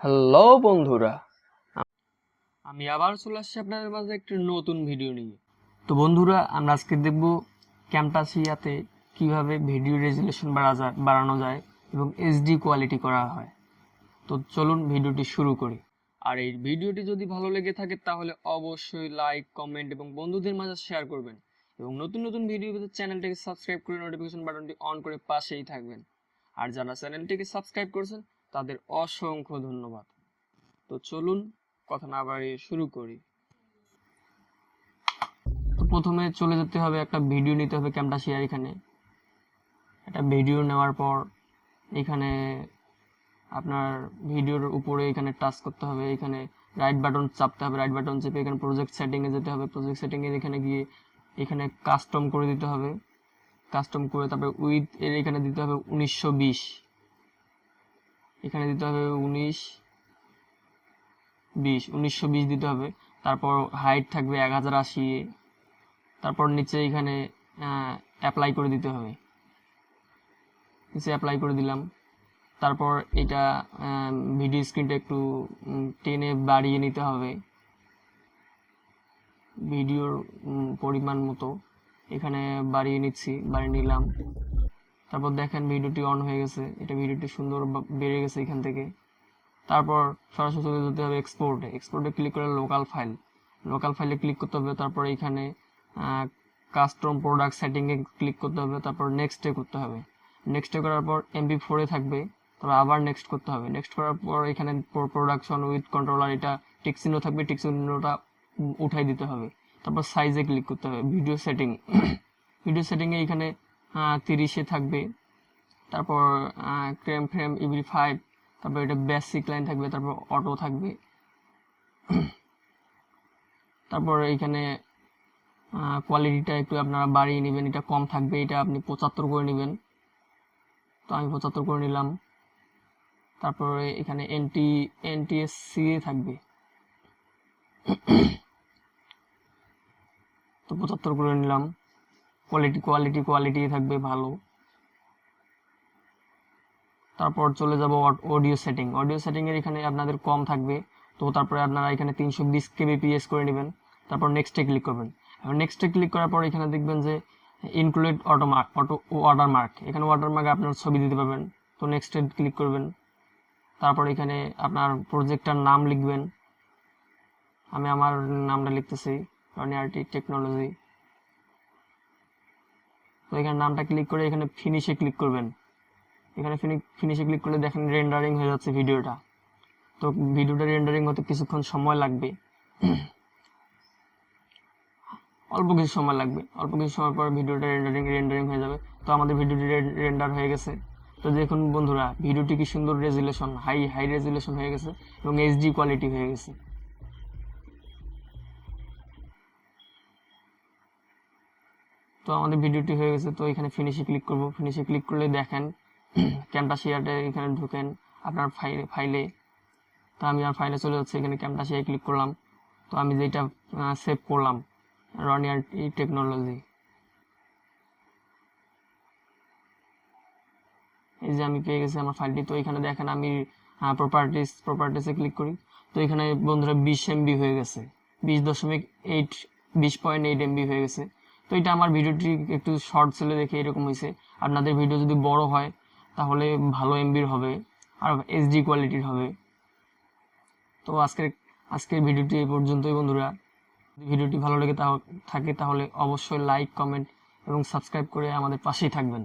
Hello বন্ধুরা, আমি আবার চলে আসছি আপনাদের মাঝে একটি নতুন ভিডিও নিয়ে। তো বন্ধুরা, আমরা আজকে দেখব ক্যামটাসিয়াতে কিভাবে ভিডিও রেজুলেশন বাড়ানো যায় এবং এইচডি কোয়ালিটি করা হয়। তো চলুন ভিডিওটি শুরু করি। আর এই ভিডিওটি যদি ভালো লেগে থাকে তাহলে অবশ্যই লাইক, কমেন্ট এবং বন্ধুদের মাঝে শেয়ার করবেন এবং নতুন নতুন ভিডিও পেতে চ্যানেলটিকে সাবস্ক্রাইব করে নোটিফিকেশন বাটনটি অন করে পাশেই থাকবেন। আর যারা চ্যানেলটিকে সাবস্ক্রাইব করেছেন তাদের অসংখ্য ধন্যবাদ। তো চলুন কথা না বাড়িয়ে শুরু করি। তো প্রথমে চলে যেতে হবে, একটা ভিডিও নিতে হবে ক্যামটাসিয়ার। এখানে একটা ভিডিও নেওয়ার পর এখানে আপনার ভিডিওর উপরে এখানে টাচ করতে হবে, এখানে রাইট বাটন চাপতে হবে, রাইট বাটন চেপে এখানে প্রজেক্ট সেটিংয়ে যেতে হবে, প্রজেক্ট সেটিংয়ে এখানে গিয়ে এখানে কাস্টম করে দিতে হবে, কাস্টম করে তারপরে উইথ এর এখানে দিতে হবে 1920, এখানে দিতে হবে 1920 দিতে হবে। তারপর হাইট থাকবে 1080, তারপর নিচে এখানে অ্যাপ্লাই করে দিতে হবে, নিচে অ্যাপ্লাই করে দিলাম। তারপর এটা ভিডিও স্ক্রিনটা একটু টেনে বাড়িয়ে নিতে হবে ভিডিওর পরিমাণ মতো, এখানে বাড়িয়ে নিলাম। তারপর দেখেন ভিডিওটি অন হয়ে গেছে, এটা ভিডিওটি সুন্দর বেড়ে গেছে এখান থেকে। তারপর সরাসরি চলে যেতে হবে এক্সপোর্টে ক্লিক করে লোকাল ফাইলে ক্লিক করতে হবে। তারপর এখানে কাস্টম প্রোডাক্ট সেটিংয়ে ক্লিক করতে হবে, তারপর নেক্সটে করতে হবে। নেক্সটে করার পর MP4 থাকবে, তারপর আবার নেক্সট করতে হবে। নেক্সট করার পর এখানে প্রোডাকশন উইথ কন্ট্রোলার এটা টিক চিহ্ন থাকবে, টিক চিহ্নটা উঠাই দিতে হবে। তারপর সাইজে ক্লিক করতে হবে। ভিডিও সেটিংয়ে এখানে 30-এ থাকবে। তারপর ফ্রেম এভরি 5, তারপর এটা বেসিক লাইন থাকবে, তারপর অটো থাকবে। তারপর এখানে কোয়ালিটিটা একটু আপনারা বাড়িয়ে নেবেন, এটা কম থাকবে, এটা আপনি 75 করে নেবেন। তো আমি 75 করে নিলাম। তারপরে এখানে NTSC থাকবে, তো 75 করে নিলাম। কোয়ালিটি থাকবে ভালো। তারপর চলে যাব অডিও সেটিং এর এখানে আপনাদের কম থাকবে, তো তারপরে আপনারা এখানে 320 kbps করে নেবেন। তারপর নেক্সটে ক্লিক করবেন। নেক্সটে ক্লিক করার পর এখানে দেখবেন যে ইনক্লুড ওয়াটারমার্ক, এখানে ওয়াটারমার্কে আপনার ছবি দিতে পারবেন। তো নেক্সটে ক্লিক করবেন। তারপর এখানে আপনার প্রজেক্টটার নাম লিখবেন, আমি আমার নামটা লিখতেছি ভিদিয়তি টেকনোলজি। তো এখানে নামটা ক্লিক করে এখানে ফিনিশে ক্লিক করবেন। এখানে ফিনিশে ক্লিক করলে দেখেন রেন্ডারিং হয়ে যাচ্ছে ভিডিওটা। তো ভিডিওটা রেন্ডারিং হতে কিছুক্ষণ সময় লাগবে, অল্প কিছু সময় পর ভিডিওটা রেন্ডারিং হয়ে যাবে। তো আমাদের ভিডিওটি রেন্ডার হয়ে গেছে। তো দেখুন বন্ধুরা, ভিডিওটি কি সুন্দর রেজুলেশন, হাই রেজুলেশন হয়ে গেছে এবং এইচডি কোয়ালিটি হয়ে গেছে। তো আমাদের ভিডিওটি হয়ে গেছে। তো এখানে ফিনিশে ক্লিক করব। ফিনিশে ক্লিক করলে দেখেন ক্যামটাসিয়াতে এখানে ঢুকেন আপনার ফাইলে। তো আমি আর ফাইলে চলে যাচ্ছে, এখানে ক্যামটাসিয়ায় ক্লিক করলাম। তো আমি যেটা সেভ করলাম ভিদিয়তি টেকনোলজি, এই যে আমি পেয়ে গেছি আমার ফাইলটি। তো এখানে দেখেন আমি প্রপার্টিসে ক্লিক করি। তো এখানে বন্ধুরা 20 MB হয়ে গেছে, 20.8 MB হয়ে গেছে। তো এটা আমার ভিডিওটি একটু শর্ট ছিল দেখে এরকম হয়েছে। আপনাদের ভিডিও যদি বড় হয় তাহলে ভালো এমবির হবে আর এইচডি কোয়ালিটির হবে। তো আজকের ভিডিওটি এই পর্যন্তই বন্ধুরা। যদি ভিডিওটি ভালো লেগে থাকে তাহলে অবশ্যই লাইক, কমেন্ট এবং সাবস্ক্রাইব করে আমাদের পাশেই থাকবেন।